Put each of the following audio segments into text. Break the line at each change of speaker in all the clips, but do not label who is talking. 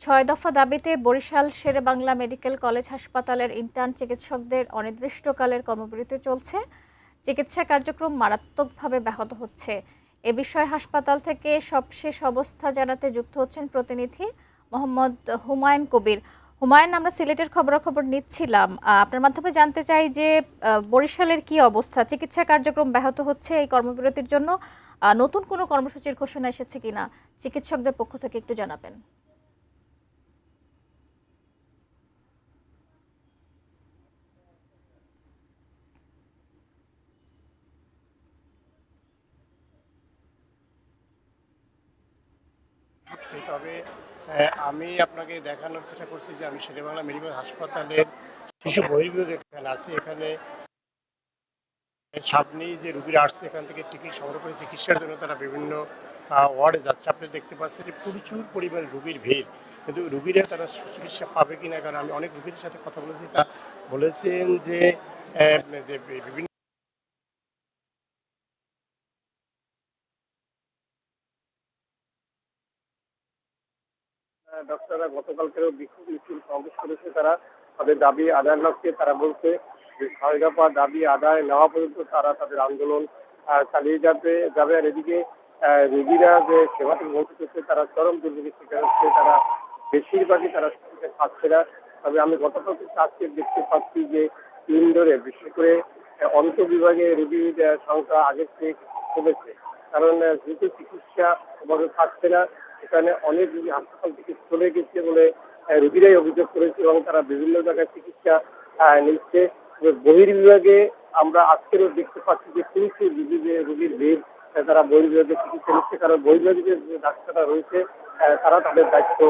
ছয় দফা দাবিতে বরিশাল শেরেবাংলা মেডিকেল কলেজ হাসপাতালের ইন্টার্ন চিকিৎসকদের অনির্দিষ্টকালের কর্মবিরতি চলছে। চিকিৎসা কার্যক্রম মারাত্মকভাবে ব্যাহত হচ্ছে। এ বিষয়ে হাসপাতাল থেকে সবশেষ অবস্থা জানাতে যুক্ত হচ্ছেন প্রতিনিধি মোহাম্মদ হুমায়ুন কবির। হুমায়ুন, আমরা সিলেটের খবরাখবর নিচ্ছিলাম, আপনার মাধ্যমে জানতে চাই যে বরিশালের কি অবস্থা, চিকিৎসা কার্যক্রম ব্যাহত হচ্ছে এই কর্মবিরতির জন্য নতুন কোনো কর্মসূচির ঘোষণা এসেছে কিনা চিকিৎসকদের পক্ষ থেকে একটু জানাবেন।
তবে আমি আপনাকে দেখানোর চেষ্টা করছি যে আমি শেরেবাংলা মেডিকেল হাসপাতালের শিশু বহির্বিভাগ এখানে আছে। এখানে সামনেই যে রুগীরা আসছে এখান থেকে টিকিট সংগ্রহ করে চিকিৎসার জন্য তারা বিভিন্ন ওয়ার্ডে যাচ্ছে। আপনি দেখতে পাচ্ছেন যে প্রচুর পরিমাণ রুগীর ভিড়, কিন্তু রুগীরা তারা সুচিকিৎসা পাবে কিনা, কারণ আমি অনেক রুগীর সাথে কথা বলেছি, তা বলেছেন যে বিভিন্ন
ডাক্তাররা গতকালকেও বিক্ষোভ মিছিল সমাবেশ করেছে। তারা তাদের দাবি আদায়ের লক্ষ্যে তারা বলছে যে ৬ দফা দাবি আদায় নেওয়া পর্যন্ত তারা তাদের আন্দোলন চালিয়ে যাবে। আর এদিকে রোগীরা যে সেবা থেকে বঞ্চিত হচ্ছে, তারা চরম দুর্ভোগের শিকার হচ্ছে। তারা বেশিরভাগই তারা সুবিধা পাচ্ছে না। তবে আমি গতকাল থেকে আজকে দেখতে পাচ্ছি যে ইনডোরে বিশেষ করে অন্তঃবিভাগে রোগীর সংখ্যা আগের থেকে কমেছে, কারণ দ্রুত চিকিৎসা ভাবে পাচ্ছে না। এখানে অনেক রোগী হাসপাতাল থেকে চলে গেছে বলে রোগীরাই অভিযোগ করেছে এবং তারা বিভিন্ন জায়গায় চিকিৎসা নিচ্ছে। বহির্বিভাগে আমরা আজকেরও দেখতে পাচ্ছি যে প্রচুর রোগীর ভিড়, তারা বহির্বিভাগে চিকিৎসা নিচ্ছে, কারণ বহির্বিভাগে যে ডাক্তাররা রয়েছে তারা তাদের দায়িত্ব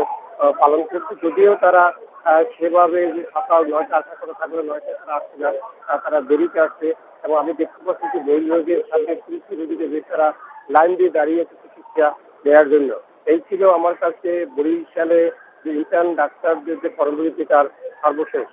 পালন করছে। যদিও তারা সেভাবে যে সকাল ৯টা আসার কথা থাকলে ৯টায় তারা আসছে না, তারা দেরিতে আসছে। এবং আমি দেখতে পাচ্ছি যে বহির্বিভাগের সাথে প্রচুর রোগীদের ভিড়, তারা লাইন দিয়ে দাঁড়িয়ে আছে চিকিৎসা দেওয়ার জন্য। এই ছিল আমার কাছে বরিশালে যে ইন্টার্ন ডাক্তারদের যে কর্মবিরতি তার সর্বশেষ।